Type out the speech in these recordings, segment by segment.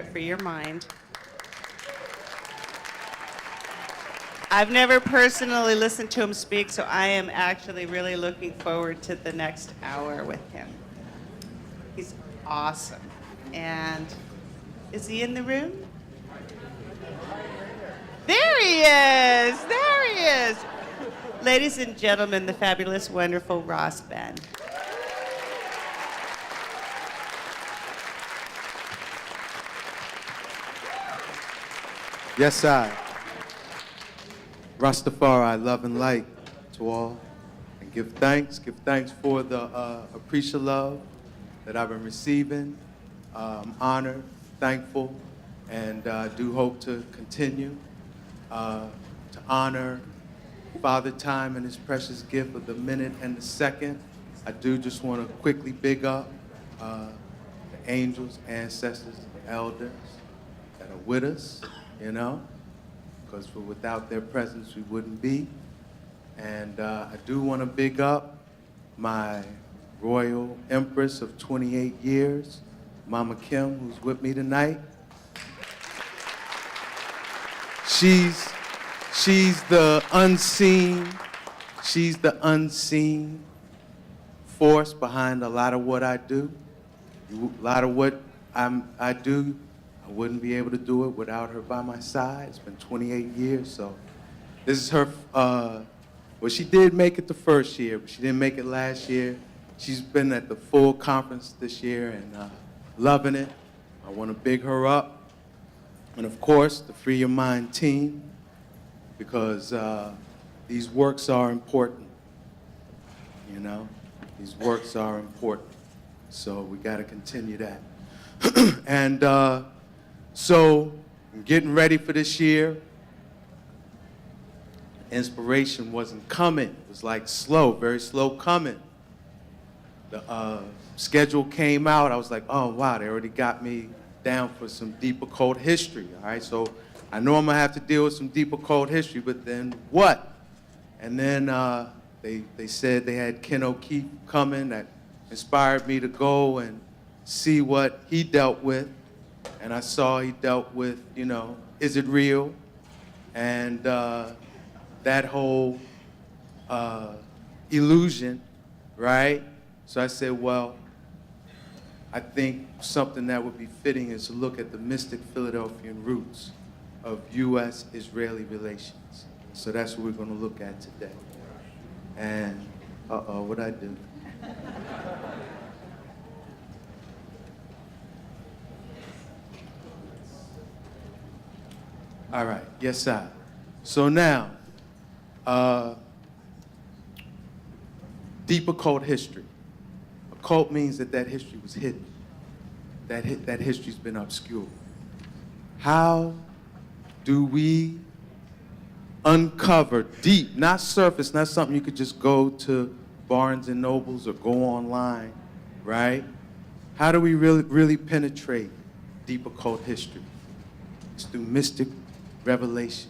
For your mind. I've never personally listened to him speak, so I am actually really looking forward to the next hour with him. He's awesome. And is he in the room? There he is! There he is! Ladies and gentlemen, the fabulous, wonderful Ras Ben. Yes, I. Rastafari, love and light to all. And give thanks for the appreciative love that I've been receiving. I'm honored, thankful, and do hope to continue to honor Father Time and his precious gift of the minute and the second. I do just want to quickly big up the angels, ancestors, elders that are with us. You know, because without their presence we wouldn't be. And I do want to big up my royal empress of 28 years, Mama Kim, who's with me tonight. She's the unseen force behind a lot of what I do. A lot of what I do, I wouldn't be able to do it without her by my side. It's been 28 years, so this is her, well, she did make it the first year, but she didn't make it last year. She's been at the full conference this year and loving it. I want to big her up. And of course, the Free Your Mind team, because these works are important, you know? These works are important, so we got to continue that. And so, I'm getting ready for this year. Inspiration wasn't coming. It was like slow, very slow coming. The schedule came out. I was like, oh, wow, they already got me down for some deep occult history, all right? So I know I'm going to have to deal with some deep occult history, but then what? And then they said they had Ken O'Keefe coming. That inspired me to go and see what he dealt with. And I saw he dealt with, you know, is it real? And that whole illusion, right? So I said, well, I think something that would be fitting is to look at the mystic Philadelphian roots of U.S.-Israeli relations. So that's what we're going to look at today. And, what'd I do? All right, yes, sir. So now, deep occult history. Occult means that history was hidden. That history's been obscured. How do we uncover deep, not surface, not something you could just go to Barnes and Nobles or go online, right? How do we really penetrate deep occult history? It's through mystic revelation.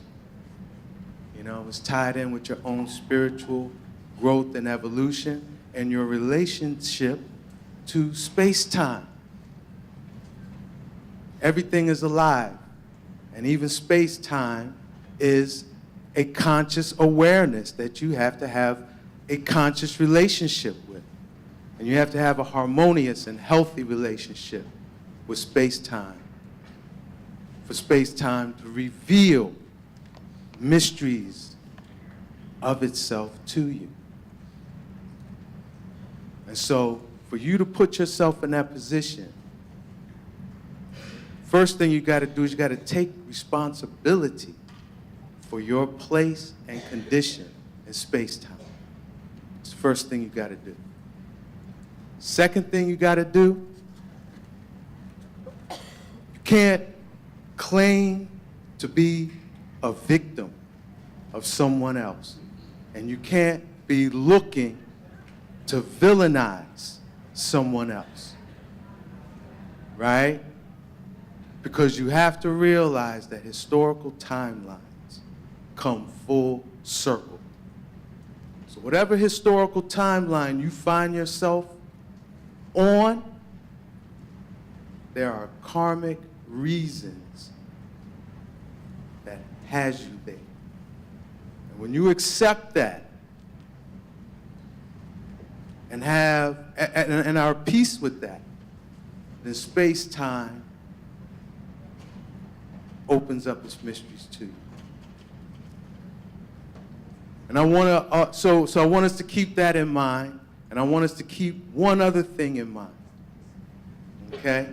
You know, it's tied in with your own spiritual growth and evolution and your relationship to space-time. Everything is alive, and even space-time is a conscious awareness that you have to have a conscious relationship with. And you have to have a harmonious and healthy relationship with space-time. For space-time to reveal mysteries of itself to you. And so, for you to put yourself in that position, first thing you got to do is you got to take responsibility for your place and condition in space-time. It's the first thing you got to do. Second thing you got to do, you can't claim to be a victim of someone else. And you can't be looking to villainize someone else, right? Because you have to realize that historical timelines come full circle. So whatever historical timeline you find yourself on, there are karmic reasons that has you there. And when you accept that and are at peace with that, then space-time opens up its mysteries to you. And I want to, so I want us to keep that in mind, and I want us to keep one other thing in mind. Okay?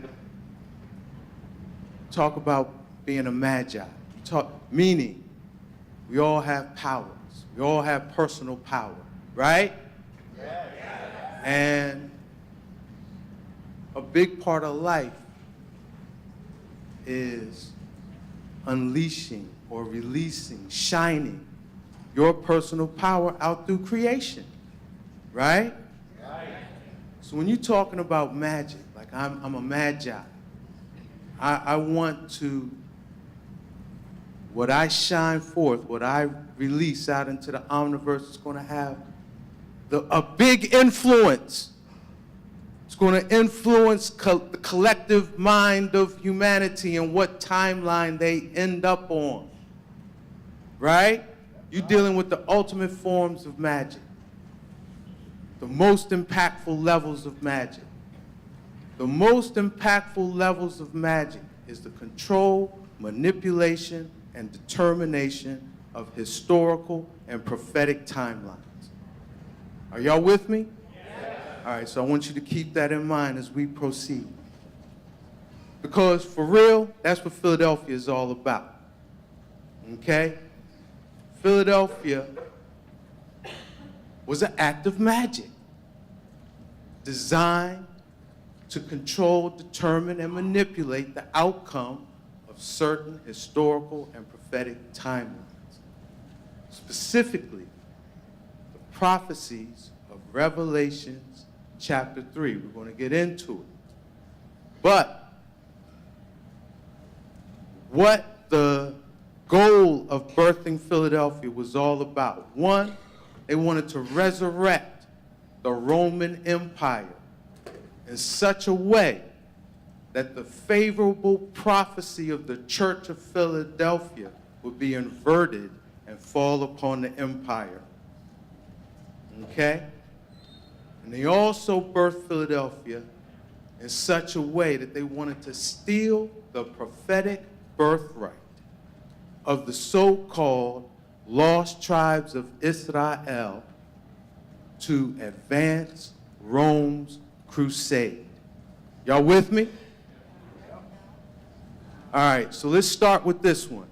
Talk about being a magi. Meaning, we all have powers. We all have personal power, right? Yes. And a big part of life is unleashing or releasing, shining your personal power out through creation, right? Right. So when you're talking about magic, like I'm a magi, I want to, what I shine forth, what I release out into the omniverse is going to have a big influence. It's going to influence the collective mind of humanity and what timeline they end up on, right? You're dealing with the ultimate forms of magic, the most impactful levels of magic. The most impactful levels of magic is the control, manipulation, and determination of historical and prophetic timelines. Are y'all with me? Yes. All right, so I want you to keep that in mind as we proceed. Because for real, that's what Philadelphia is all about. Okay? Philadelphia was an act of magic designed to control, determine, and manipulate the outcome of certain historical and prophetic timelines. Specifically, the prophecies of Revelations chapter 3. We're going to get into it. But what the goal of birthing Philadelphia was all about. One, they wanted to resurrect the Roman Empire in such a way that the favorable prophecy of the Church of Philadelphia would be inverted and fall upon the empire. Okay? And they also birthed Philadelphia in such a way that they wanted to steal the prophetic birthright of the so-called lost tribes of Israel to advance Rome's crusade. Y'all with me? All right, so let's start with this one.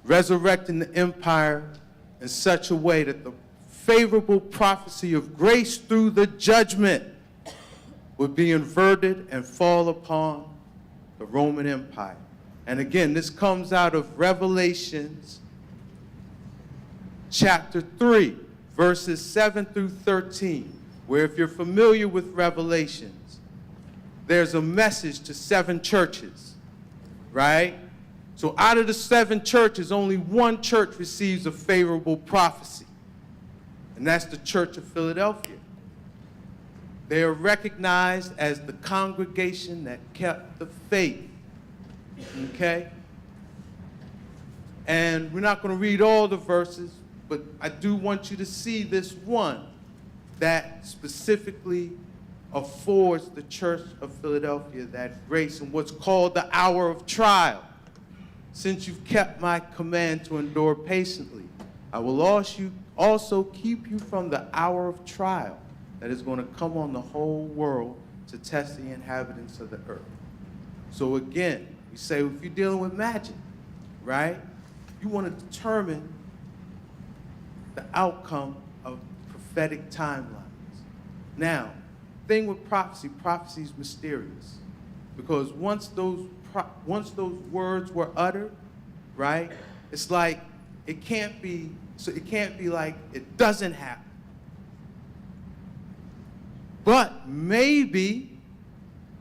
Resurrecting the empire in such a way that the favorable prophecy of grace through the judgment would be inverted and fall upon the Roman Empire. And again, this comes out of Revelations chapter 3, verses 7 through 13, where if you're familiar with Revelations, there's a message to 7 churches, right? So out of the 7 churches, only one church receives a favorable prophecy, and that's the Church of Philadelphia. They are recognized as the congregation that kept the faith, okay? And we're not going to read all the verses, but I do want you to see this one that specifically affords the Church of Philadelphia that grace in what's called the hour of trial. Since you've kept my command to endure patiently, I will also keep you from the hour of trial that is going to come on the whole world to test the inhabitants of the earth. So again, we say if you're dealing with magic, right, you want to determine the outcome of prophetic timelines. Now, thing with prophecy is mysterious, because once those words were uttered, right, it's like it can't be like it doesn't happen. But maybe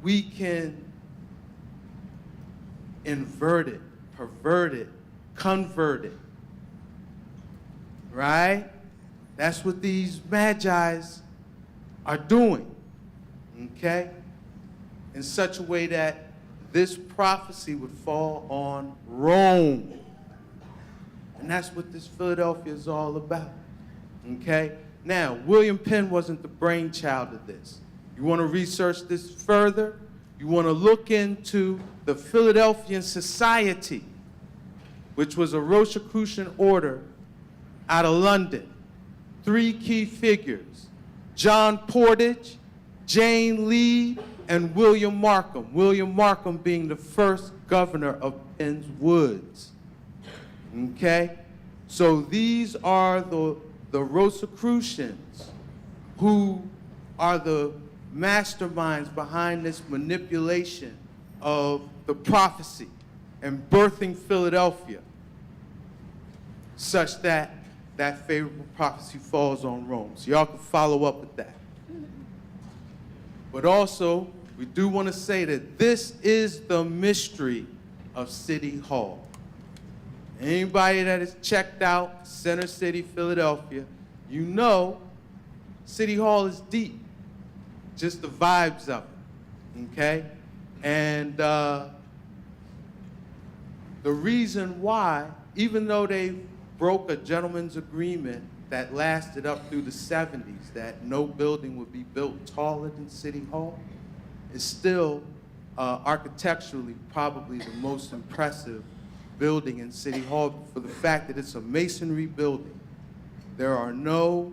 we can invert it, pervert it, convert it, right? That's what these magi's are doing, okay? In such a way that this prophecy would fall on Rome. And that's what this Philadelphia is all about, okay? Now, William Penn wasn't the brainchild of this. You want to research this further? You want to look into the Philadelphian Society, which was a Rosicrucian order out of London. 3 key figures: John Portage, Jane Lee, and William Markham. William Markham being the first governor of Penn's Woods. Okay? So these are the Rosicrucians who are the masterminds behind this manipulation of the prophecy and birthing Philadelphia, such that that favorable prophecy falls on Rome. So y'all can follow up with that. But also, we do want to say that this is the mystery of City Hall. Anybody that has checked out Center City, Philadelphia, you know City Hall is deep. Just the vibes of it, okay? And the reason why, even though they broke a gentleman's agreement that lasted up through the 70s, that no building would be built taller than City Hall, is still architecturally probably the most impressive building in City Hall for the fact that it's a masonry building. There are no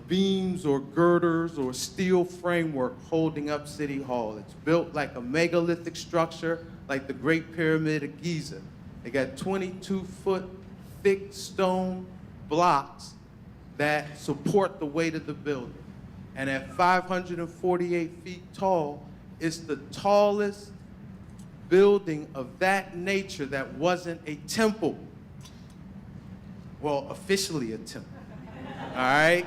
beams or girders or steel framework holding up City Hall. It's built like a megalithic structure, like the Great Pyramid of Giza. They got 22-foot thick stone blocks that support the weight of the building. And at 548 feet tall, it's the tallest building of that nature that wasn't a temple. Well, officially a temple. All right?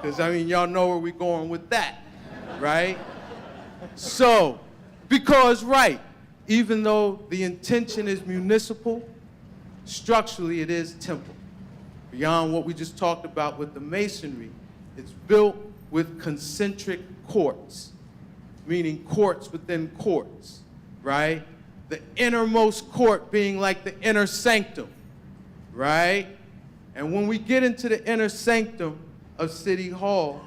Because, I mean, y'all know where we're going with that, right? So, because, right, even though the intention is municipal, structurally it is temple. Beyond what we just talked about with the masonry, it's built with concentric courts, meaning courts within courts, right? The innermost court being like the inner sanctum, right? And when we get into the inner sanctum of City Hall,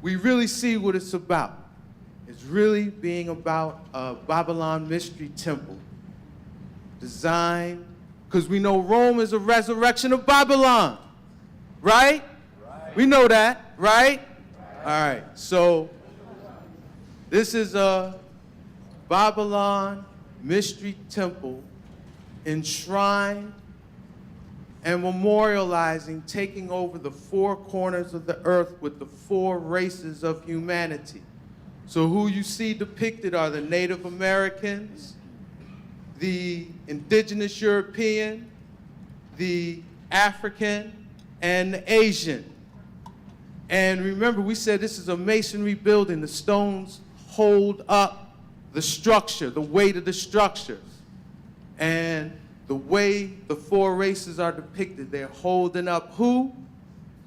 we really see what it's about. It's really being about a Babylon mystery temple designed, because we know Rome is a resurrection of Babylon, right? We know that, right? All right, so this is a Babylon mystery temple enshrined and memorializing taking over the 4 corners of the earth with the 4 races of humanity. So who you see depicted are the Native Americans, the indigenous European, the African, and the Asian. And remember, we said this is a masonry building. The stones hold up the structure, the weight of the structures. And the way the 4 races are depicted, they're holding up who?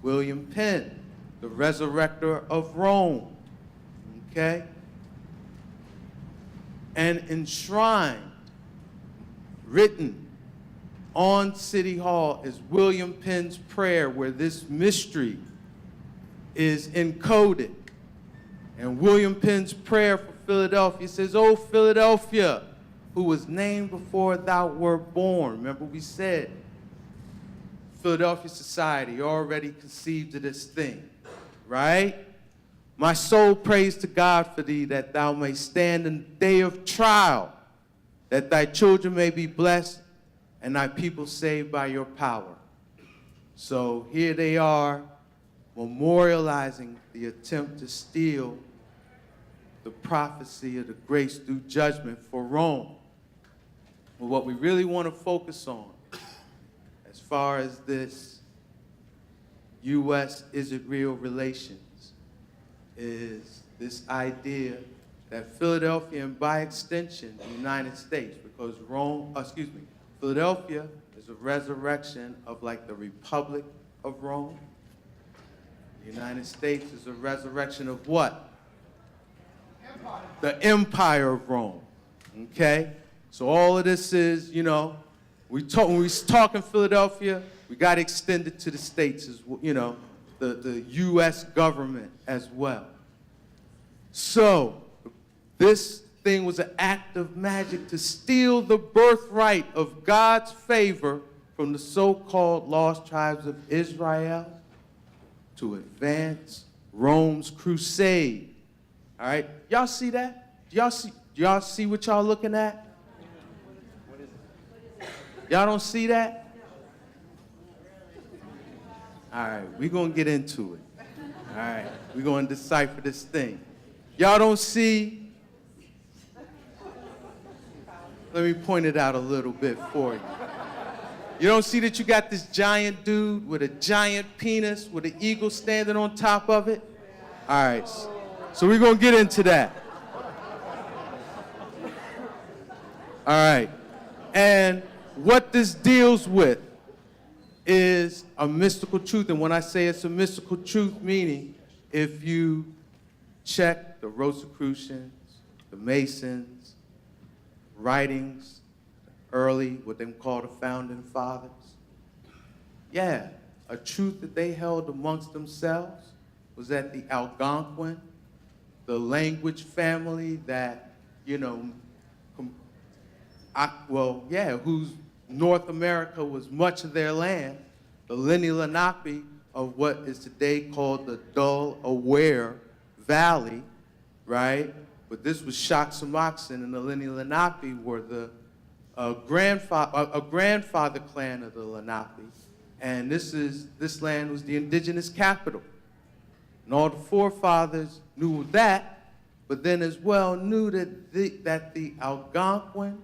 William Penn, the resurrector of Rome, okay? And enshrined, written on City Hall is William Penn's prayer, where this mystery is encoded. And William Penn's prayer for Philadelphia says, "O Philadelphia, who was named before thou wert born." Remember we said Philadelphia society already conceived of this thing, right? "My soul prays to God for thee, that thou may stand in the day of trial, that thy children may be blessed and thy people saved by your power." So here they are memorializing the attempt to steal the prophecy of the grace through judgment for Rome. But what we really want to focus on as far as this U.S.-Israel relations is this idea that Philadelphia, and by extension, the United States, because Philadelphia is a resurrection of like the Republic of Rome. The United States is a resurrection of what? The Empire of Rome, okay? So all of this is, when we talk in Philadelphia, we got extended to the states, as the U.S. government as well. So this thing was an act of magic to steal the birthright of God's favor from the so-called lost tribes of Israel to advance Rome's crusade. All right, y'all see that? Do y'all see what y'all looking at? Y'all don't see that? All right, we're going to get into it. All right, we're going to decipher this thing. Y'all don't see? Let me point it out a little bit for you. You don't see that you got this giant dude with a giant penis with an eagle standing on top of it? All right, so we're going to get into that. All right, and what this deals with is a mystical truth. And when I say it's a mystical truth, meaning if you check the Rosicrucians, the Masons, writings, early, what they call the founding fathers, yeah, a truth that they held amongst themselves was that the Algonquin, the language family that, whose North America was much of their land, the Lenni Lenape of what is today called the Delaware Valley, right? But this was Shaksamoxon, and the Lenni Lenape were the grandfather clan of the Lenape, and this land was the indigenous capital. And all the forefathers knew that, but then as well knew that the Algonquin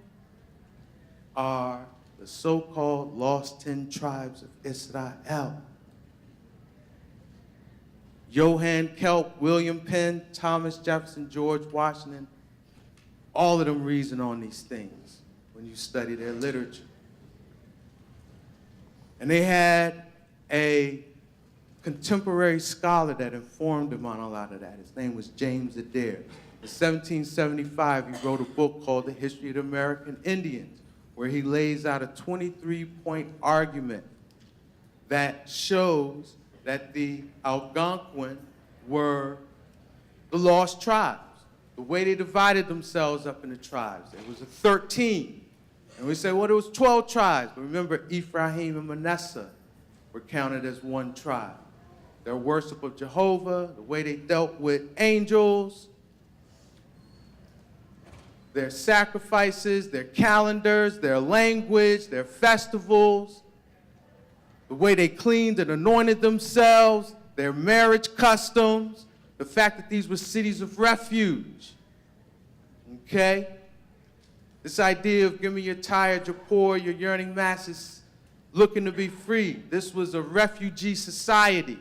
are the so-called lost 10 tribes of Israel. Johann Kelp, William Penn, Thomas Jefferson, George Washington, all of them reason on these things when you study their literature. And they had a contemporary scholar that informed them on a lot of that. His name was James Adair. In 1775, he wrote a book called The History of the American Indians, where he lays out a 23-point argument that shows that the Algonquin were the lost tribes. The way they divided themselves up into tribes, it was a 13. And we say, well, there was 12 tribes. But remember, Ephraim and Manasseh were counted as one tribe. Their worship of Jehovah, the way they dealt with angels, their sacrifices, their calendars, their language, their festivals, the way they cleaned and anointed themselves, their marriage customs, the fact that these were cities of refuge. Okay? This idea of give me your tired, your poor, your yearning masses looking to be free. This was a refugee society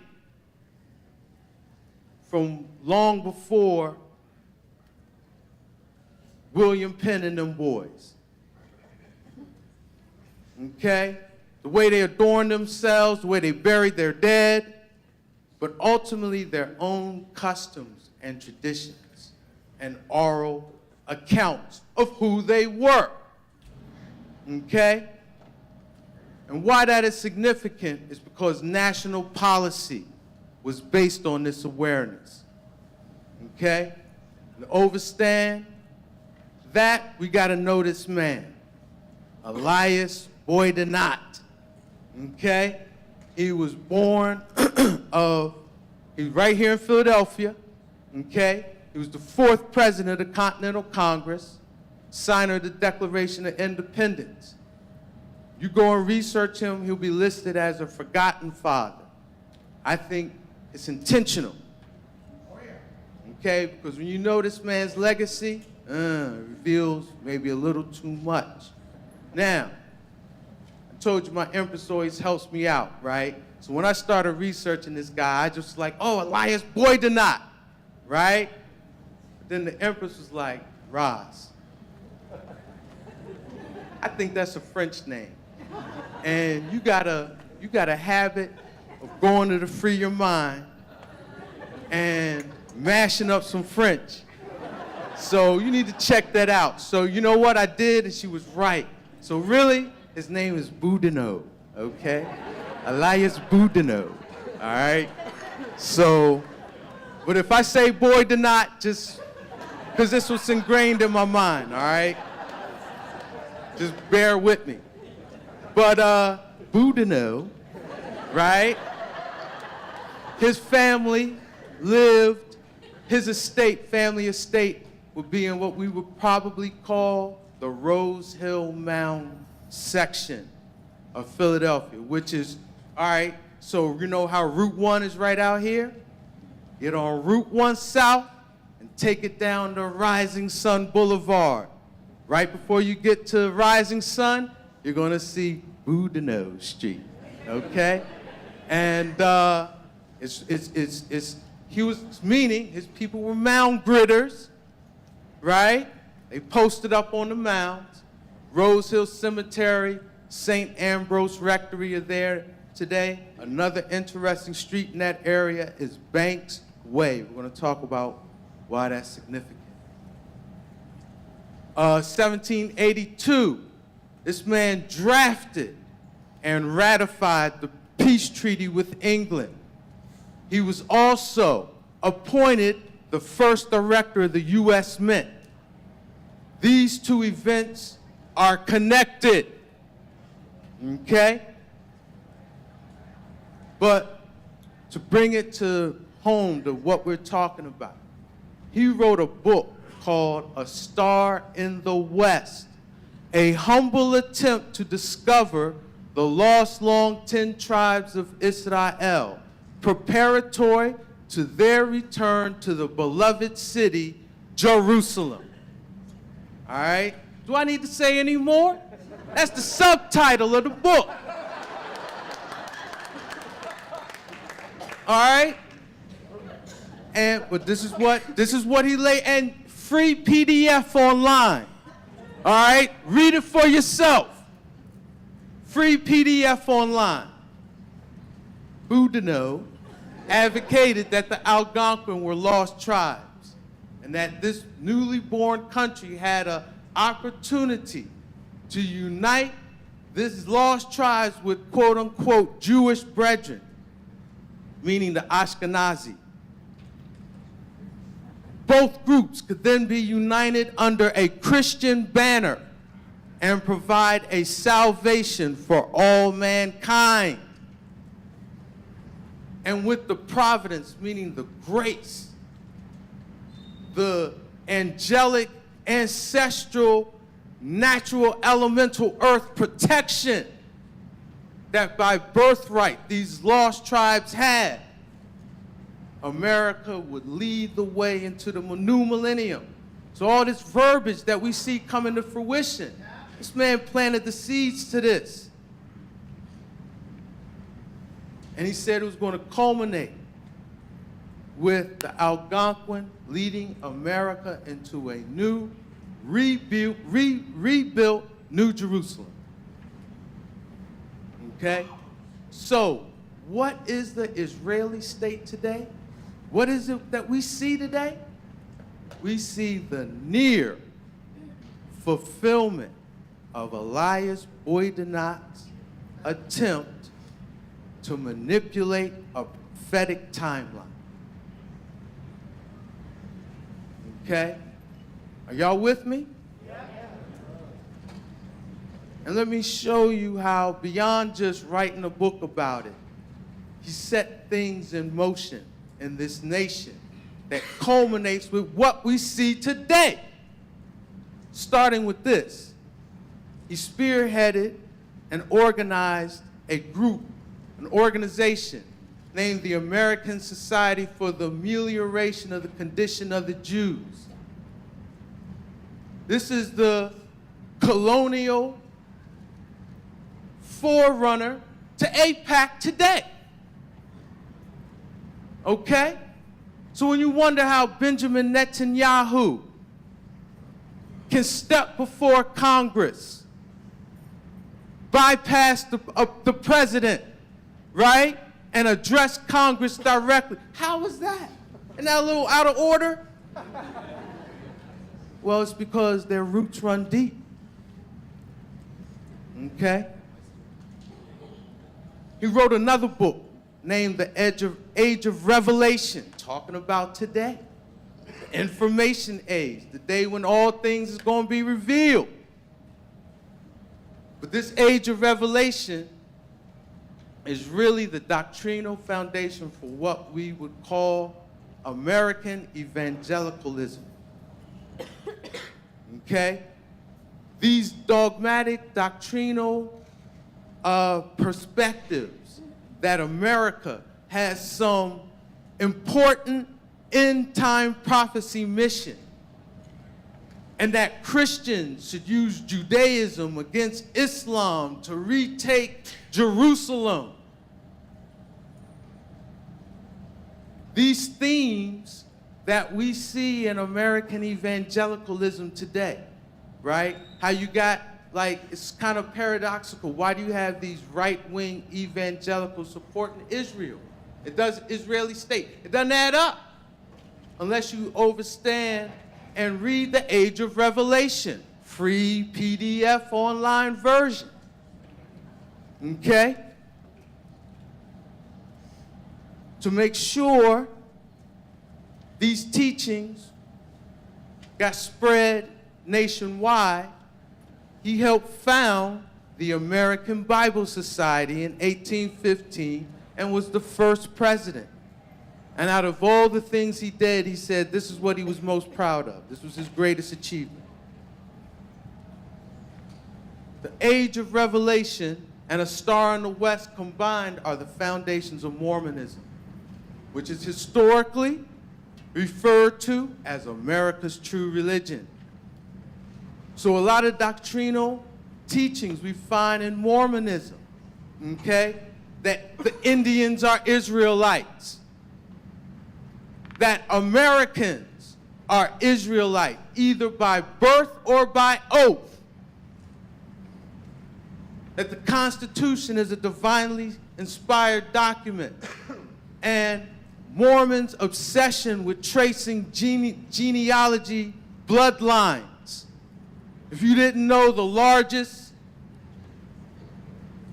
from long before William Penn and them boys. Okay? The way they adorned themselves, the way they buried their dead, but ultimately their own customs and traditions and oral accounts of who they were. Okay? And why that is significant is because national policy was based on this awareness. Okay? And to overstand that, we got to know this man, Elias Boydinot. Okay? He was born he's right here in Philadelphia. Okay? He was the 4th president of the Continental Congress, signer of the Declaration of Independence. You go and research him, he'll be listed as a forgotten father. I think it's intentional. Okay? Because when you know this man's legacy, it reveals maybe a little too much. Now, I told you my Empress always helps me out, right? So when I started researching this guy, I just like, oh, Elias Boydinot, right? But then the Empress was like, Ras. I think that's a French name. And you got a habit of going to the Free Your Mind and mashing up some French. So you need to check that out. So you know what I did, and she was right. So really, his name is Boudinot, okay? Elias Boudinot, all right? So, but if I say boy to not, just because this was ingrained in my mind, all right? Just bear with me. But Boudinot, right? His family lived, his estate, family estate, would be in what we would probably call the Rose Hill Mound section of Philadelphia, which is, all right, so you know how Route 1 is right out here? Get on Route 1 South and take it down to Rising Sun Boulevard. Right before you get to Rising Sun, you're gonna see Boudinot Street, okay? And he was, meaning his people were mound gritters, right? They posted up on the mounds. Rose Hill Cemetery, St. Ambrose Rectory are there today. Another interesting street in that area is Banks Way. We're going to talk about why that's significant. 1782, this man drafted and ratified the peace treaty with England. He was also appointed the first director of the U.S. Mint. These two events are connected, okay? But to bring it to home to what we're talking about, he wrote a book called A Star in the West, a humble attempt to discover the lost long 10 tribes of Israel, preparatory to their return to the beloved city, Jerusalem. All right? Do I need to say any more? That's the subtitle of the book. All right? But this is what he laid, and free PDF online. All right? Read it for yourself. Free PDF online. Boudinot advocated that the Algonquin were lost tribes and that this newly born country had an opportunity to unite these lost tribes with quote-unquote Jewish brethren, meaning the Ashkenazi. Both groups could then be united under a Christian banner and provide a salvation for all mankind. And with the providence, meaning the grace, the angelic, ancestral, natural, elemental earth protection that by birthright these lost tribes had, America would lead the way into the new millennium. So all this verbiage that we see coming to fruition, this man planted the seeds to this. And he said it was going to culminate with the Algonquin leading America into a new, rebuilt New Jerusalem. Okay? So, what is the Israeli state today? What is it that we see today? We see the near fulfillment of Elias Boudinot's attempt to manipulate a prophetic timeline. Okay? Are y'all with me? Yeah. And let me show you how, beyond just writing a book about it, he set things in motion in this nation that culminates with what we see today. Starting with this, he spearheaded and organized a group, an organization named the American Society for the Amelioration of the Condition of the Jews. This is the colonial forerunner to AIPAC today. Okay? So when you wonder how Benjamin Netanyahu can step before Congress, bypass the president, right? And address Congress directly. How is that? Isn't that a little out of order? Well, it's because their roots run deep. Okay? He wrote another book named The Age of Revelation, talking about today. The information age, the day when all things is going to be revealed. But this age of revelation is really the doctrinal foundation for what we would call American evangelicalism. Okay? These dogmatic, doctrinal perspectives that America has some important end-time prophecy mission, and that Christians should use Judaism against Islam to retake Jerusalem. These themes that we see in American evangelicalism today, right? How you got, like, it's kind of paradoxical. Why do you have these right-wing evangelicals supporting Israel? It does, Israeli state. It doesn't add up unless you understand and read The Age of Revelation, free PDF online version. Okay? To make sure these teachings got spread nationwide, he helped found the American Bible Society in 1815 and was the first president. And out of all the things he did, he said this is what he was most proud of. This was his greatest achievement. The Age of Revelation and A Star in the West combined are the foundations of Mormonism, which is historically referred to as America's true religion. So a lot of doctrinal teachings we find in Mormonism, okay? That the Indians are Israelites, that Americans are Israelite, either by birth or by oath, that the Constitution is a divinely inspired document, and Mormons' obsession with tracing genealogy bloodlines. If you didn't know, the largest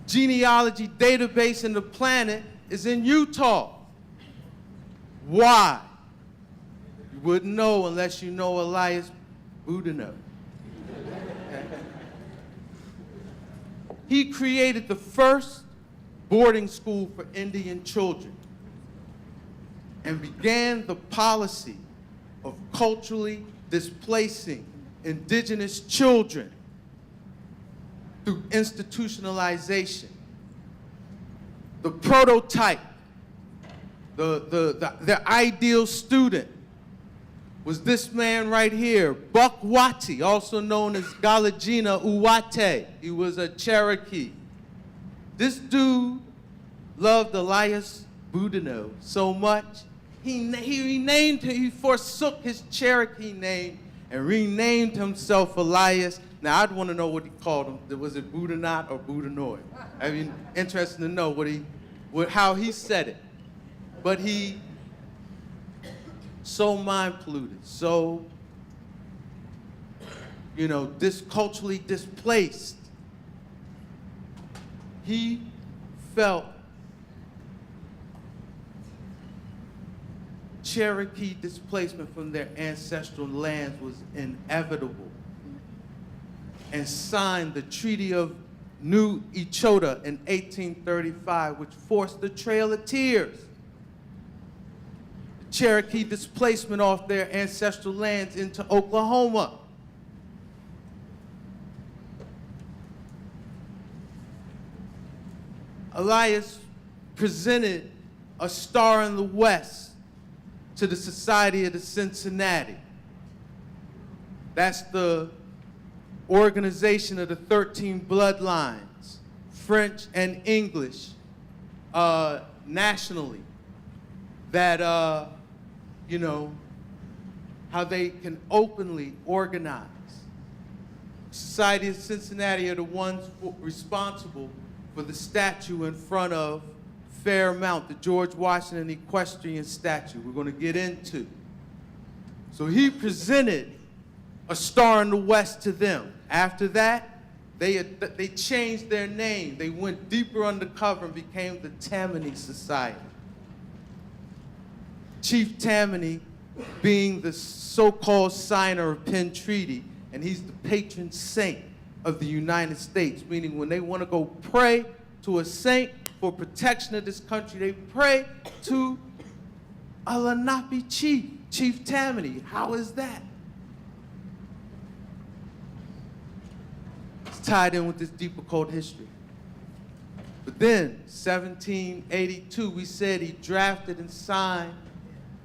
genealogy database in the planet is in Utah. Why? You wouldn't know unless you know Elias Boudinot. He created the first boarding school for Indian children and began the policy of culturally displacing indigenous children through institutionalization. The prototype, the ideal student was this man right here, Buck Watty, also known as Galagina Uwate. He was a Cherokee. This dude loved Elias Boudinot so much, he forsook his Cherokee name and renamed himself Elias. Now, I'd want to know what he called him. Was it Boudinot or Boudinoy? I mean, interesting to know how he said it. But he, so mind polluted, so, culturally displaced. He felt Cherokee displacement from their ancestral lands was inevitable and signed the Treaty of New Echota in 1835, which forced the Trail of Tears. The Cherokee displacement off their ancestral lands into Oklahoma. Elias presented A Star in the West to the Society of the Cincinnati. That's the organization of the 13 bloodlines, French and English, nationally, that, how they can openly organize. Society of Cincinnati are the ones responsible for the statue in front of Fairmount, the George Washington equestrian statue we're going to get into. So he presented a star in the west to them. After that, they changed their name. They went deeper undercover and became the Tammany Society. Chief Tammany being the so-called signer of Penn Treaty, and he's the patron saint of the United States, meaning when they want to go pray to a saint for protection of this country, they pray to a Lenape chief, Chief Tammany. How is that? It's tied in with this deep occult history. But then, 1782, we said he drafted and signed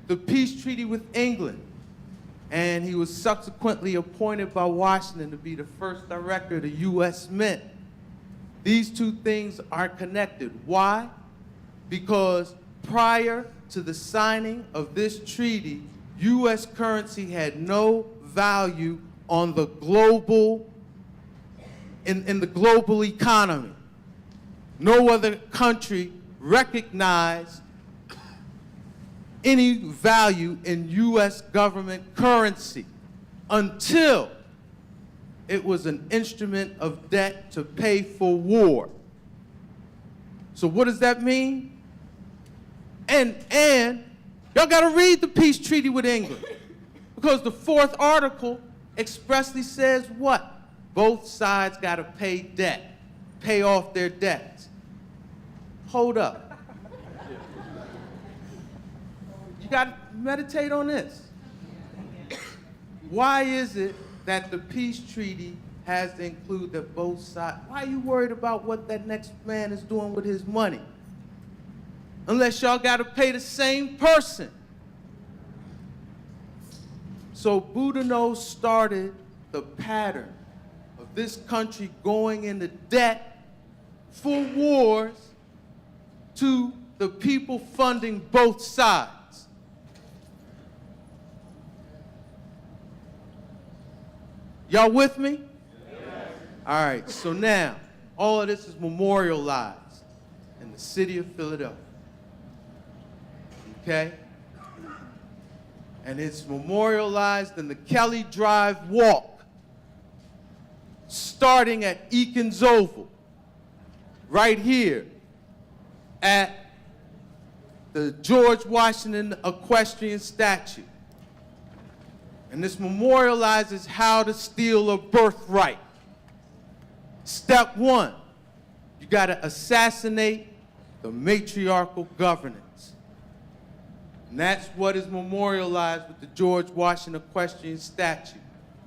the peace treaty with England, and he was subsequently appointed by Washington to be the first director of the U.S. Mint. These two things are connected. Why? Because prior to the signing of this treaty, U.S. currency had no value on the global, in the global economy. No other country recognized any value in U.S. government currency until it was an instrument of debt to pay for war. So what does that mean? And y'all gotta read the peace treaty with England, because the 4th article expressly says what? Both sides gotta pay debt, pay off their debts. Hold up. You got to meditate on this. Why is it that the peace treaty has to include that both sides? Why are you worried about what that next man is doing with his money? Unless y'all got to pay the same person. So Boudinot started the pattern of this country going into debt for wars to the people funding both sides. Y'all with me? Yes. All right, so now, all of this is memorialized in the city of Philadelphia. Okay? And it's memorialized in the Kelly Drive Walk, starting at Eakins Oval, right here at the George Washington Equestrian Statue. And this memorializes how to steal a birthright. Step 1, you gotta assassinate the matriarchal governance. And that's what is memorialized with the George Washington Equestrian Statue,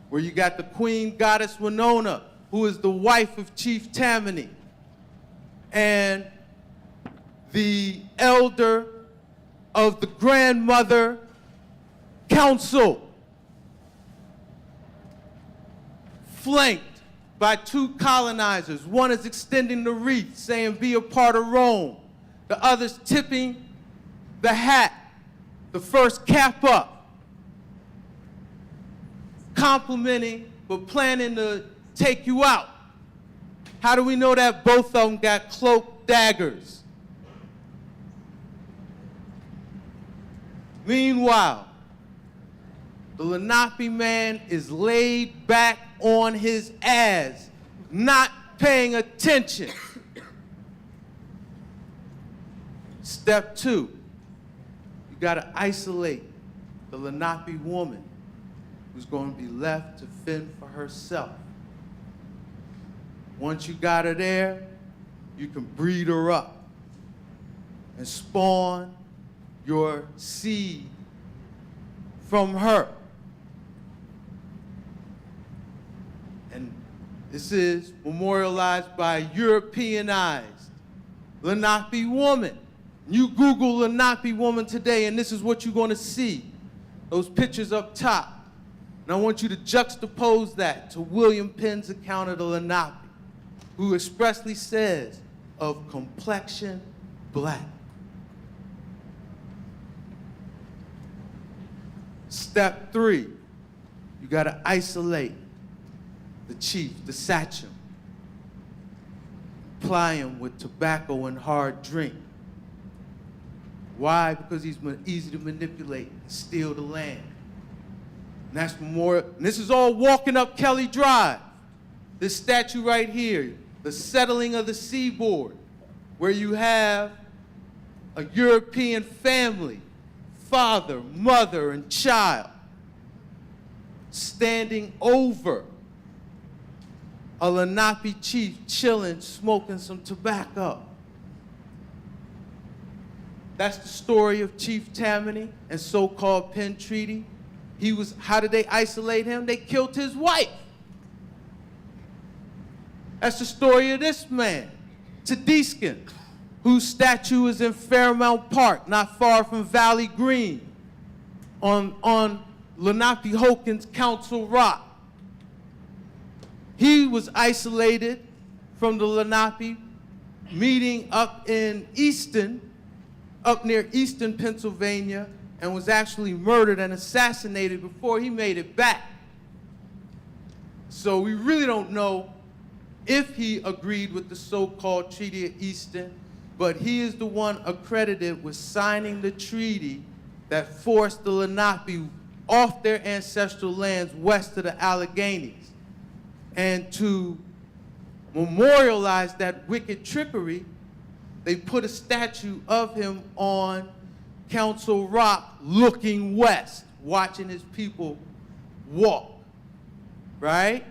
where you got the Queen Goddess Winona, who is the wife of Chief Tammany, and the elder of the Grandmother Council, flanked by 2 colonizers. One is extending the wreath, saying, "Be a part of Rome." The other's tipping the hat, the first cap up, complimenting, but planning to take you out. How do we know that? Both of them got cloaked daggers. Meanwhile, the Lenape man is laid back on his ass, not paying attention. Step 2, you gotta isolate the Lenape woman who's gonna be left to fend for herself. Once you got her there, you can breed her up and spawn your seed from her. And this is memorialized by a Europeanized Lenape woman. You Google Lenape woman today, and this is what you're going to see. Those pictures up top. And I want you to juxtapose that to William Penn's account of the Lenape, who expressly says, "of complexion black." Step 3, you got to isolate the chief, the sachem. Ply him with tobacco and hard drink. Why? Because he's easy to manipulate and steal the land. And that's more, and this is all walking up Kelly Drive. This statue right here, the settling of the seaboard, where you have a European family, father, mother, and child, standing over a Lenape chief chilling, smoking some tobacco. That's the story of Chief Tammany and so-called Penn Treaty. How did they isolate him? They killed his wife. That's the story of this man, Tedescan, whose statue is in Fairmount Park, not far from Valley Green, on Lenapehoken's Council Rock. He was isolated from the Lenape meeting up in Easton, up near Easton, Pennsylvania, and was actually murdered and assassinated before he made it back. So we really don't know if he agreed with the so-called Treaty of Easton, but he is the one accredited with signing the treaty that forced the Lenape off their ancestral lands west of the Alleghenies. And to memorialize that wicked trickery, they put a statue of him on Council Rock looking west, watching his people walk, right?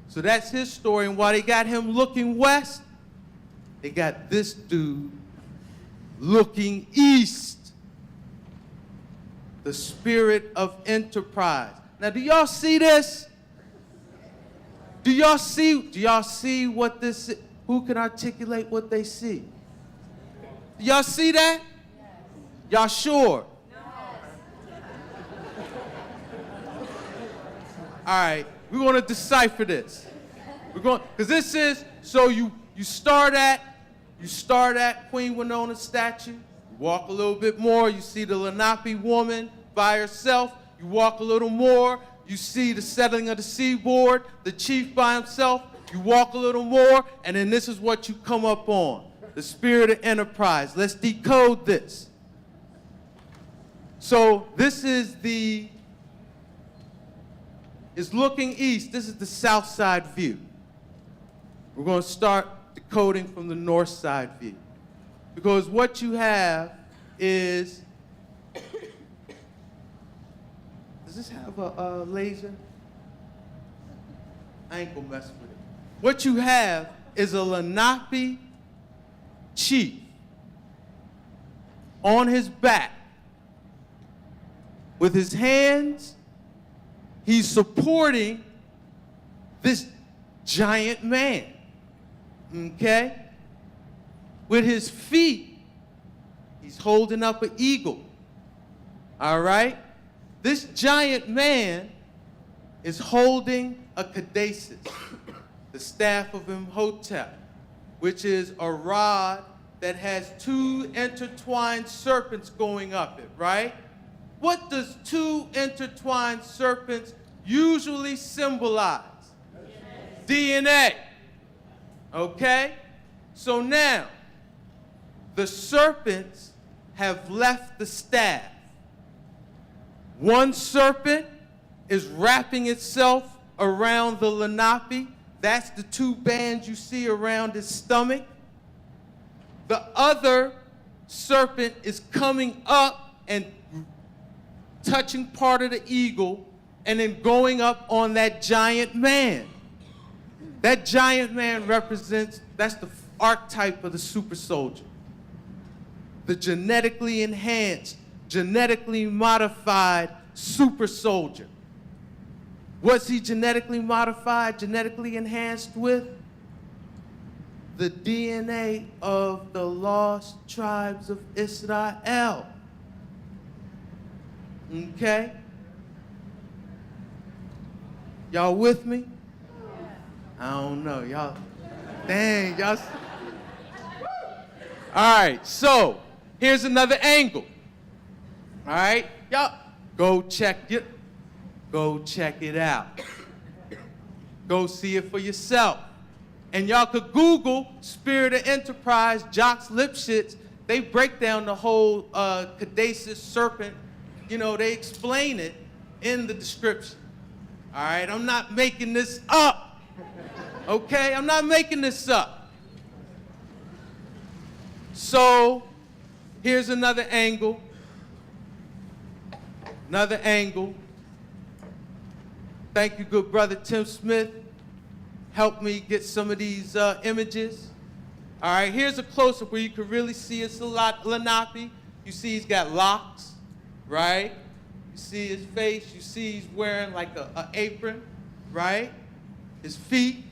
So that's his story, and while they got him looking west, they got this dude looking east. The spirit of enterprise. Now, do y'all see this? Do y'all see what this is? Who can articulate what they see? Do y'all see that? Yes. Y'all sure? Yes. All right, we're going to decipher this. Because this is, so you start at Queen Winona's statue, you walk a little bit more, you see the Lenape woman by herself, you walk a little more, you see the settling of the seaboard, the chief by himself, you walk a little more, and then this is what you come up on, the spirit of enterprise. Let's decode this. So this is it's looking east. This is the south side view. We're going to start decoding from the north side view. Because what you have is, does this have a laser? I ain't gonna mess with it. What you have is a Lenape chief on his back with his hands. He's supporting this giant man, okay? With his feet, he's holding up an eagle, all right? This giant man is holding a caduceus, the staff of Imhotep, which is a rod that has two intertwined serpents going up it, right? What does two intertwined serpents usually symbolize? DNA. Okay? So now, the serpents have left the staff. One serpent is wrapping itself around the Lenape. That's the two bands you see around his stomach. The other serpent is coming up and touching part of the eagle and then going up on that giant man. That giant man represents, that's the archetype of the super soldier. The genetically enhanced, genetically modified super soldier. What's he genetically modified, genetically enhanced with? The DNA of the lost tribes of Israel. Okay? Y'all with me? I don't know, y'all. Dang, y'all. All right, so here's another angle. All right, y'all, go check it out. Go see it for yourself. And y'all could Google Spirit of Enterprise, Jocks Lipschitz. They break down the whole caduceus serpent. You know, they explain it in the description. All right, I'm not making this up. Okay, I'm not making this up. So here's another angle. Another angle. Thank you, good brother Tim Smith. Helped me get some of these images. All right, here's a close-up where you can really see it's a lot Lenape. You see he's got locks, right? You see his face. You see he's wearing like an apron, right? His feet,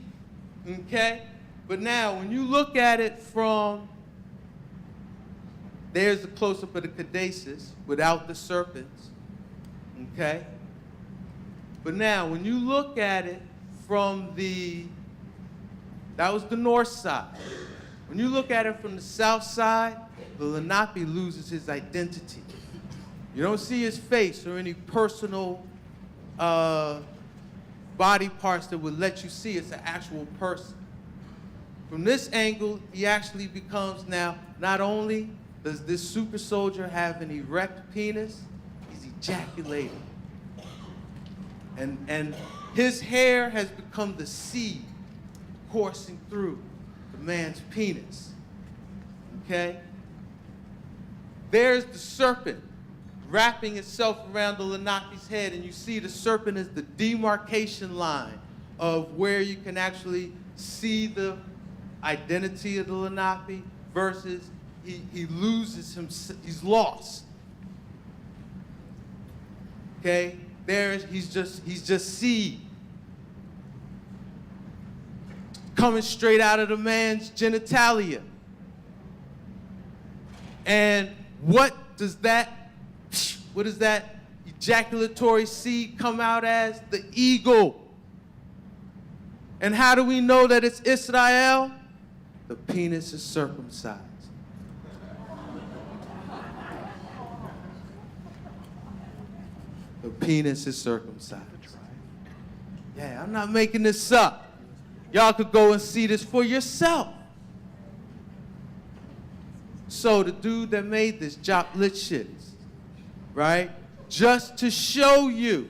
okay? But now, when you look at it from, there's the close-up of the caduceus without the serpents, okay? But now, when you look at it from that was the north side. When you look at it from the south side, the Lenape loses his identity. You don't see his face or any personal body parts that would let you see it's an actual person. From this angle, he actually becomes now, not only does this super soldier have an erect penis, he's ejaculating. And his hair has become the seed coursing through the man's penis. Okay? There's the serpent wrapping itself around the Lenape's head, and you see the serpent is the demarcation line of where you can actually see the identity of the Lenape versus he loses himself, he's lost. Okay? He's just seed coming straight out of the man's genitalia. And what does that ejaculatory seed come out as? The eagle. And how do we know that it's Israel? The penis is circumcised. The penis is circumcised. Yeah, I'm not making this up. Y'all could go and see this for yourself. So the dude that made this Jop Litschitz, right? Just to show you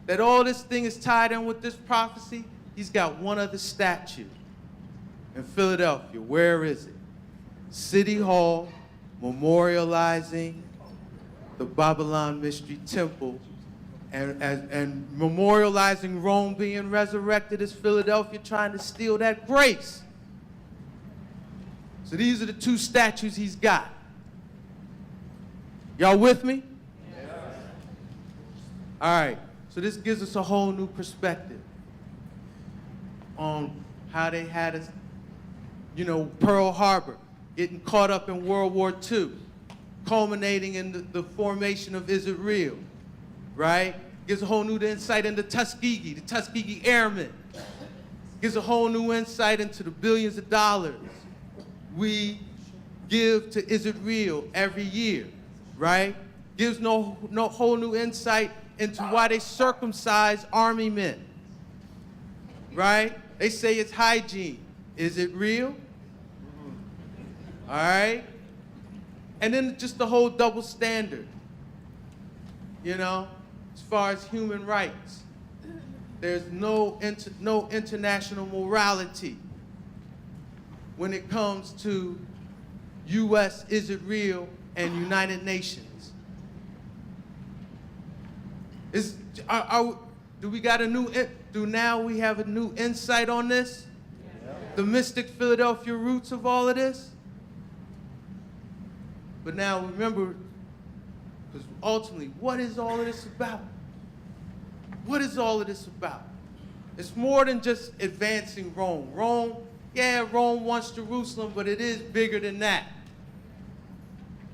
that all this thing is tied in with this prophecy, he's got one other statue in Philadelphia. Where is it? City Hall, memorializing the Babylon Mystery Temple and memorializing Rome being resurrected as Philadelphia trying to steal that grace. So these are the two statues he's got. Y'all with me? Yes. All right, so this gives us a whole new perspective on how they had us, Pearl Harbor, getting caught up in World War II, culminating in the formation of Is It Real, right? Gives a whole new insight into Tuskegee, the Tuskegee Airmen. Gives a whole new insight into the billions of dollars we give to Is It Real every year, right? Gives no whole new insight into why they circumcise army men, right? They say it's hygiene. Is it real? All right? And then just the whole double standard, as far as human rights. There's no international morality when it comes to U.S. Is It Real and United Nations. Do now we have a new insight on this? Yeah. The mystic Philadelphia roots of all of this? But now remember, because ultimately, what is all of this about? What is all of this about? It's more than just advancing Rome. Rome wants Jerusalem, but it is bigger than that.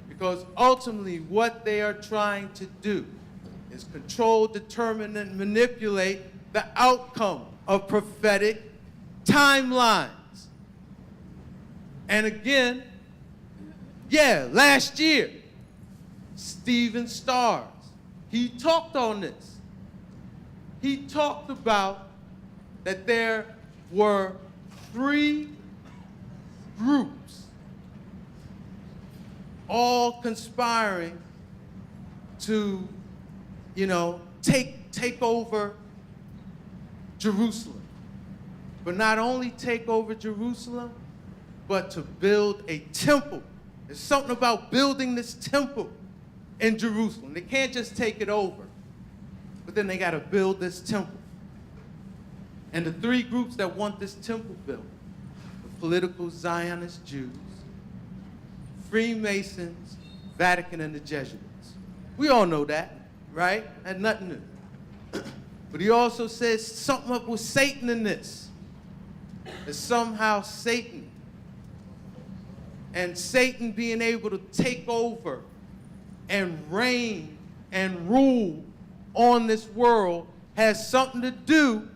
Because ultimately, what they are trying to do is control, determine, and manipulate the outcome of prophetic timelines. And again, last year, Stephen Stars, he talked on this. He talked about that there were 3 groups all conspiring to, take over Jerusalem. But not only take over Jerusalem, but to build a temple. There's something about building this temple in Jerusalem. They can't just take it over, but then they got to build this temple. And the three groups that want this temple built: the political Zionist Jews, Freemasons, Vatican, and the Jesuits. We all know that, right? Had nothing new. But he also says something up with Satan in this. That somehow Satan, and Satan being able to take over and reign and rule on this world, has something to do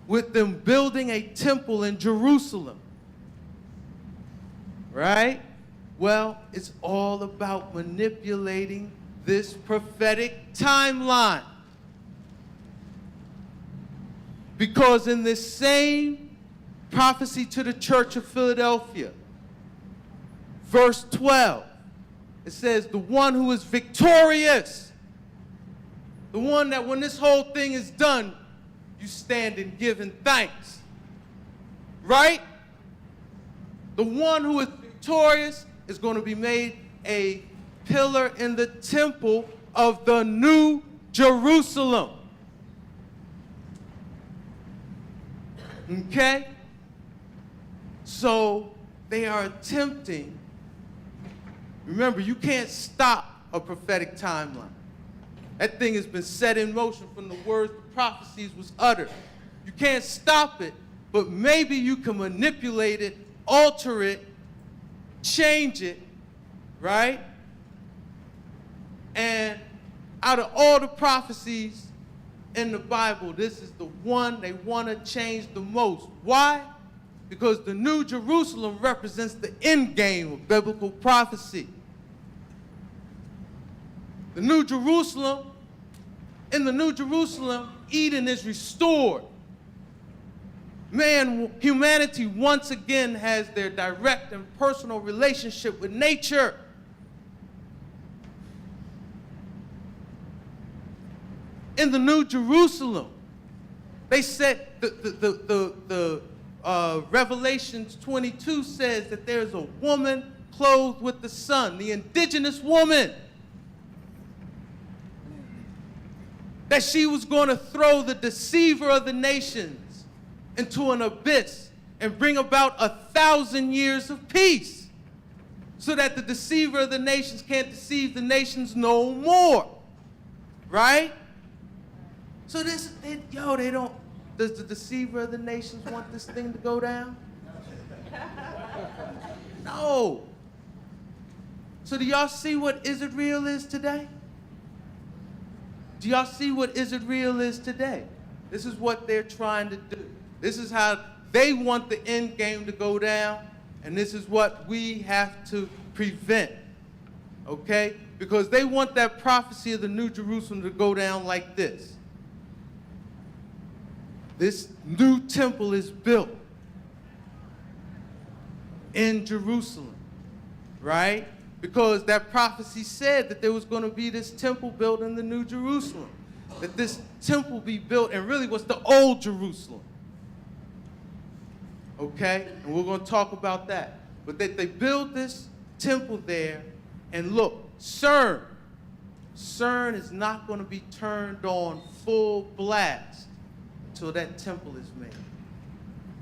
with them building a temple in Jerusalem. Right? Well, it's all about manipulating this prophetic timeline. Because in this same prophecy to the church of Philadelphia, verse 12, it says, the one who is victorious, the one that when this whole thing is done, you stand in giving thanks. Right? The one who is victorious is going to be made a pillar in the temple of the New Jerusalem. Okay? So they are attempting, remember, you can't stop a prophetic timeline. That thing has been set in motion from the words the prophecies was uttered. You can't stop it, but maybe you can manipulate it, alter it, change it, right? And out of all the prophecies in the Bible, this is the one they want to change the most. Why? Because the New Jerusalem represents the end game of biblical prophecy. The New Jerusalem, in the New Jerusalem, Eden is restored. Humanity once again has their direct and personal relationship with nature. In the New Jerusalem, they said Revelations 22 says that there's a woman clothed with the sun, the indigenous woman, that she was going to throw the deceiver of the nations into an abyss and bring about 1,000 years of peace, so that the deceiver of the nations can't deceive the nations no more, right? So they don't, does the deceiver of the nations want this thing to go down? No. So do y'all see what Is It Real is today? Do y'all see what Is It Real is today? This is what they're trying to do. This is how they want the end game to go down, and this is what we have to prevent, okay? Because they want that prophecy of the New Jerusalem to go down like this. This new temple is built in Jerusalem, right? Because that prophecy said that there was going to be this temple built in the New Jerusalem, that this temple be built, and really was the old Jerusalem, okay? And we're going to talk about that. But that they build this temple there, and look, CERN is not going to be turned on full blast until that temple is made.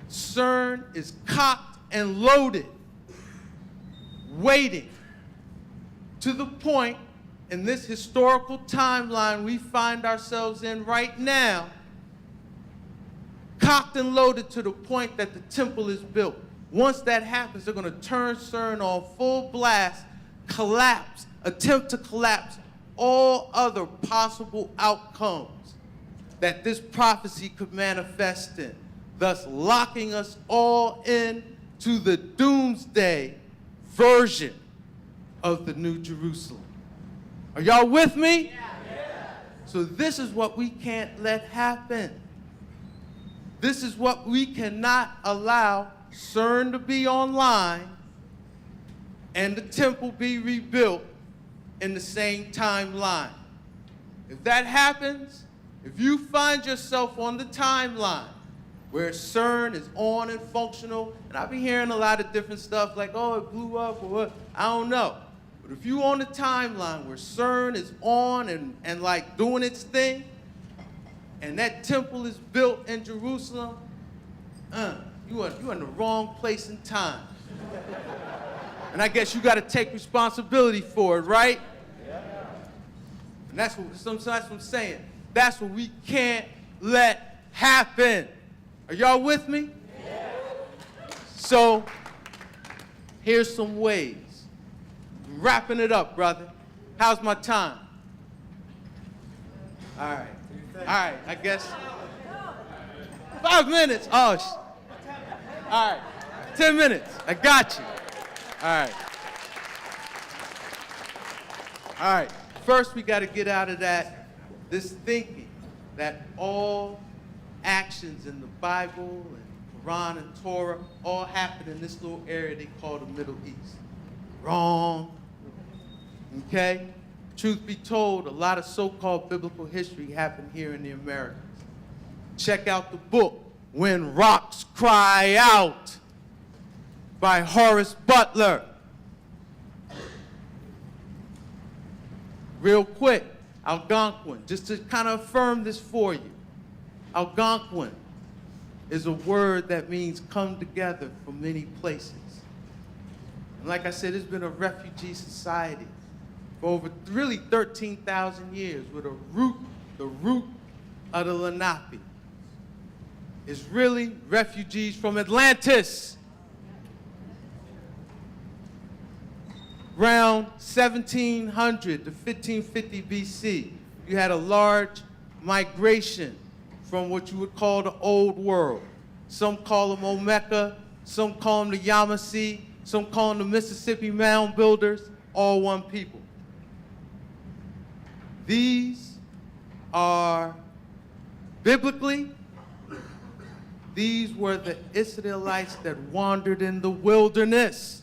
CERN is cocked and loaded, waiting, to the point in this historical timeline we find ourselves in right now, cocked and loaded to the point that the temple is built. Once that happens, they're going to turn CERN on full blast, attempt to collapse all other possible outcomes that this prophecy could manifest in, thus locking us all in to the doomsday version of the New Jerusalem. Are y'all with me? Yeah. So this is what we can't let happen. This is what we cannot allow CERN to be online and the temple be rebuilt in the same timeline. If that happens, if you find yourself on the timeline where CERN is on and functional, and I've been hearing a lot of different stuff like, oh, it blew up or what, I don't know. But if you on the timeline where CERN is on and like doing its thing, and that temple is built in Jerusalem, you are in the wrong place and time. And I guess you got to take responsibility for it, right? And that's what I'm saying. That's what we can't let happen. Are y'all with me? Yeah. So, here's some ways. I'm wrapping it up, brother. How's my time? All right, I guess. 5 minutes. Oh, all right. 10 minutes. I got you. All right. First, we got to get out of this thinking that all actions in the Bible and Quran and Torah all happen in this little area they call the Middle East. Wrong. Okay? Truth be told, a lot of so-called biblical history happened here in the Americas. Check out the book, When Rocks Cry Out, by Horace Butler. Real quick, Algonquin, just to kind of affirm this for you. Algonquin is a word that means come together from many places. And like I said, it's been a refugee society for over really 13,000 years with the root of the Lenape is really refugees from Atlantis. Around 1700 to 1550 BC, you had a large migration from what you would call the Old World. Some call them Olmeca, some call them the Yamasee, some call them the Mississippi Mound Builders, all one people. These are, biblically, these were the Israelites that wandered in the wilderness.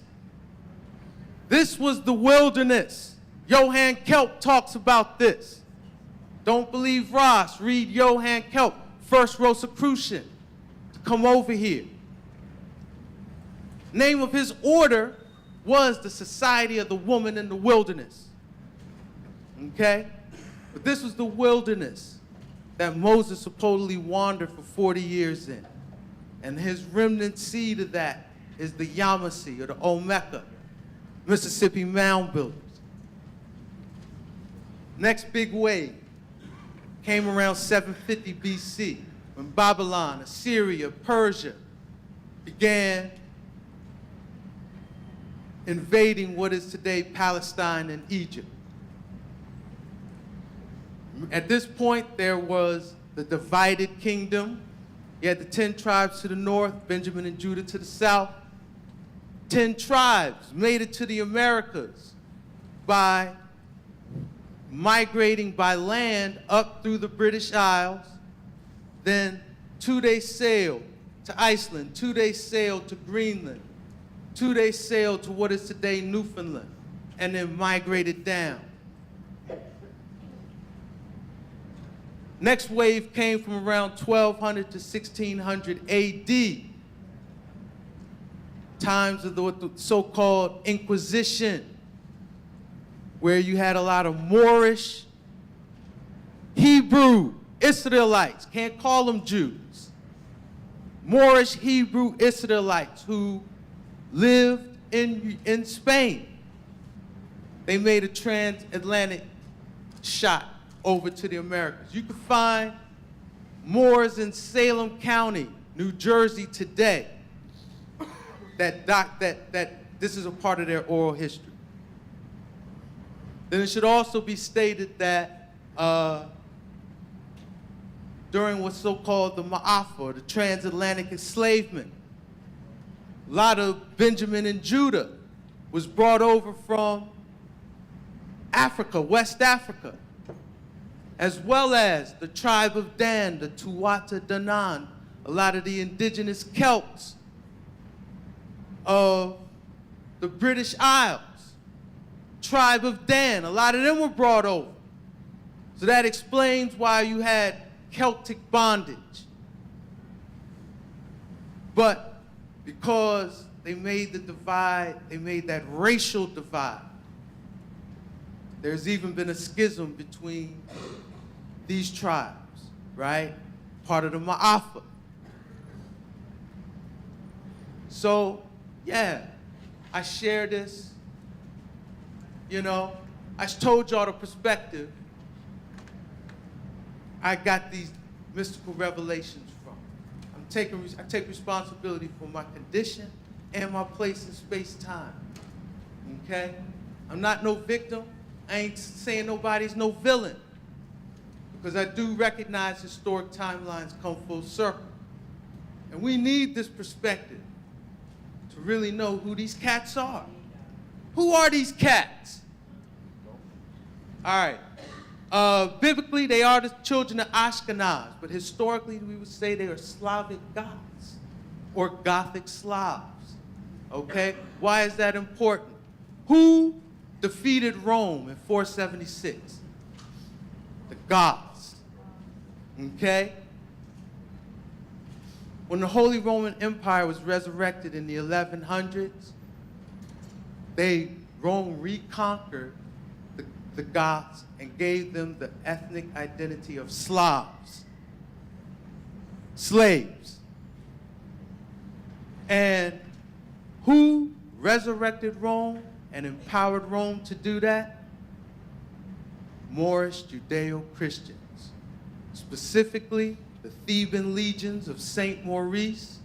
This was the wilderness. Johann Kelp talks about this. Don't believe Ross, read Johann Kelp, first Rosicrucian, to come over here. Name of his order was the Society of the Woman in the Wilderness. Okay? But this was the wilderness that Moses supposedly wandered for 40 years in. And his remnant seed of that is the Yamasee or the Olmeca, Mississippi Mound Builders. Next big wave came around 750 BC when Babylon, Assyria, Persia began invading what is today Palestine and Egypt. At this point, there was the divided kingdom. You had the 10 tribes to the north, Benjamin and Judah to the south. 10 tribes made it to the Americas by migrating by land up through the British Isles, then 2-day sail to Iceland, 2-day sail to Greenland, 2-day sail to what is today Newfoundland, and then migrated down. Next wave came from around 1200 to 1600 AD. Times of the so-called Inquisition, where you had a lot of Moorish, Hebrew, Israelites, can't call them Jews, Moorish, Hebrew, Israelites who lived in Spain. They made a transatlantic shot over to the Americas. You can find Moors in Salem County, New Jersey today, that this is a part of their oral history. Then it should also be stated that during what's so-called the Ma'afa, the transatlantic enslavement, a lot of Benjamin and Judah was brought over from Africa, West Africa, as well as the tribe of Dan, the Tuatha Danann, a lot of the indigenous Celts of the British Isles, tribe of Dan, a lot of them were brought over. So that explains why you had Celtic bondage. But because they made the divide, they made that racial divide, there's even been a schism between these tribes, right? Part of the Ma'afa. So, yeah, I share this. You know, I told y'all the perspective I got these mystical revelations from. I take responsibility for my condition and my place in space-time, okay? I'm not no victim. I ain't saying nobody's no villain, because I do recognize historic timelines come full circle. And we need this perspective to really know who these cats are. Who are these cats? All right. Biblically, they are the children of Ashkenaz, but historically, we would say they are Slavic Goths or Gothic Slavs. Okay? Why is that important? Who defeated Rome in 476? The Goths. Okay? When the Holy Roman Empire was resurrected in the 1100s, Rome reconquered the Goths and gave them the ethnic identity of Slavs, slaves. And who resurrected Rome and empowered Rome to do that? Moorish Judeo-Christians, specifically the Theban legions of Saint Maurice,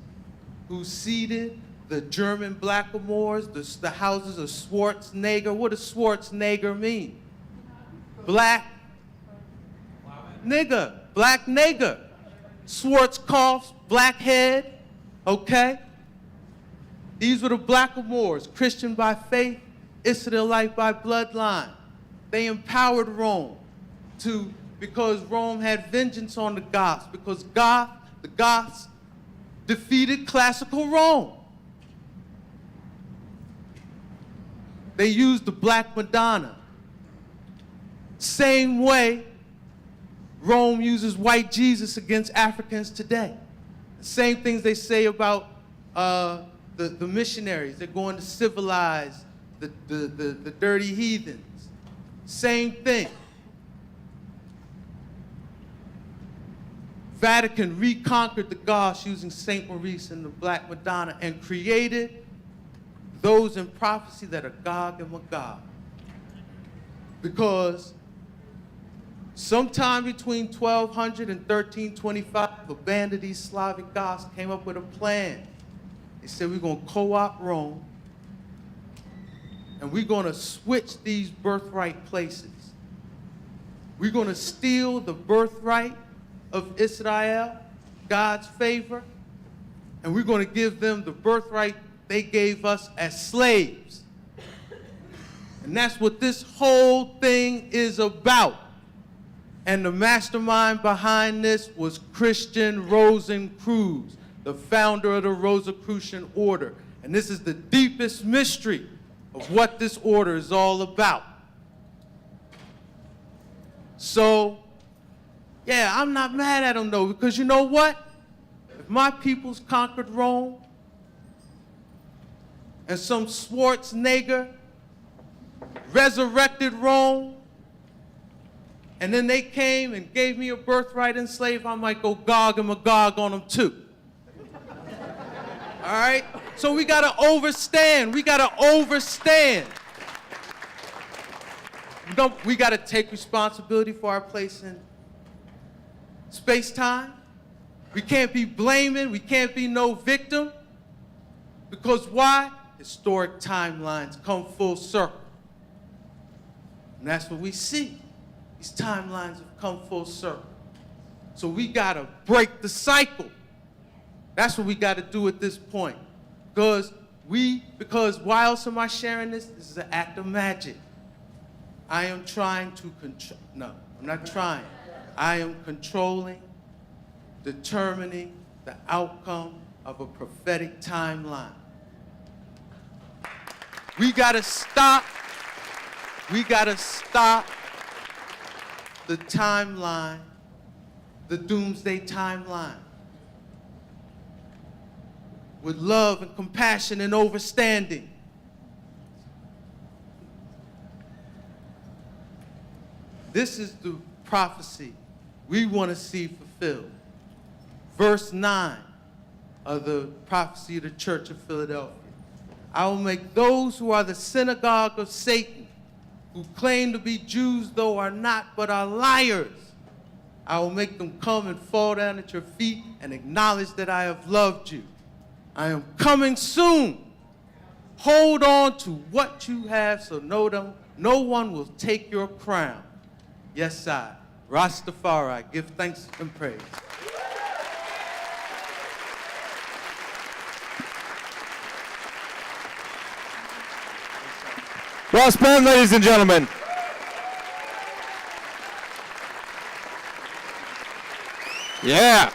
who seeded the German blackamoors, the houses of Schwarzenegger. What does Schwarzenegger mean? Black nigger, black nigger. Schwarzkopf, blackhead, okay? These were the blackamoors, Christian by faith, Israelite by bloodline. They empowered Rome because Rome had vengeance on the Goths, because the Goths defeated classical Rome. They used the Black Madonna. Same way Rome uses white Jesus against Africans today. The same things they say about the missionaries. They're going to civilize the dirty heathens. Same thing. Vatican reconquered the Goths using Saint Maurice and the Black Madonna and created those in prophecy that are Gog and Magog. Because sometime between 1200 and 1325, a band of these Slavic Goths came up with a plan. They said, we're going to co-opt Rome, and we're going to switch these birthright places. We're going to steal the birthright of Israel, God's favor, and we're going to give them the birthright they gave us as slaves. And that's what this whole thing is about. And the mastermind behind this was Christian Rosencreuz, the founder of the Rosicrucian order. And this is the deepest mystery of what this order is all about. So, yeah, I'm not mad at them though, because you know what? If my peoples conquered Rome, and some Schwarzenegger resurrected Rome, and then they came and gave me a birthright and slave, I might go Gog and Magog on them too. All right? So we gotta overstand. We gotta overstand. We gotta take responsibility for our place in space-time. We can't be blaming. We can't be no victim. Because why? Historic timelines come full circle. And that's what we see. These timelines have come full circle. So we gotta break the cycle. That's what we gotta do at this point. Because why else am I sharing this? This is an act of magic. I am trying to control, no, I'm not trying. I am controlling, determining the outcome of a prophetic timeline. We gotta stop the timeline, the doomsday timeline, with love and compassion and overstanding. This is the prophecy we want to see fulfilled. Verse 9 of the prophecy of the Church of Philadelphia. I will make those who are the synagogue of Satan, who claim to be Jews though are not but are liars, I will make them come and fall down at your feet and acknowledge that I have loved you. I am coming soon. Hold on to what you have so no one will take your crown. Yes, I, Rastafari, give thanks and praise. Ras Ben, ladies and gentlemen. Yeah.